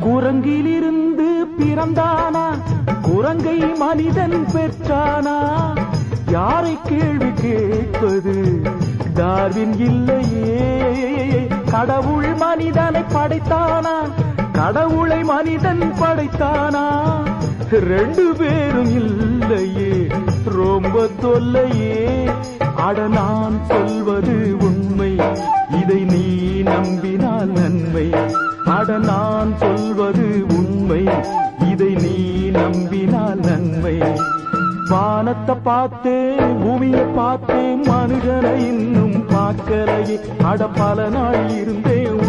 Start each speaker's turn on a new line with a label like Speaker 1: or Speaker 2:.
Speaker 1: குரங்கிலிருந்து பிறந்தானா குரங்கை மனிதன் பெற்றானா யாரை கேள்வி கேட்பது டார்வின் இல்லையே கடவுள் மனிதனை படைத்தானா கடவுளை மனிதன் படைத்தானா ரெண்டு பேரும் இல்லையே ரொம்ப தொல்லையே அட நான் சொல்வது உண்மை இதை நீ நம்பினால் நன்மை அட நான் சொல்வது உண்மை இதை நீ நம்பினால் நன்மை வானத்தை பார்த்தேன் பூமியை பார்த்தேன் மனுஷனை இன்னும் பார்க்கலையே அட பல நாள் இருந்தேன்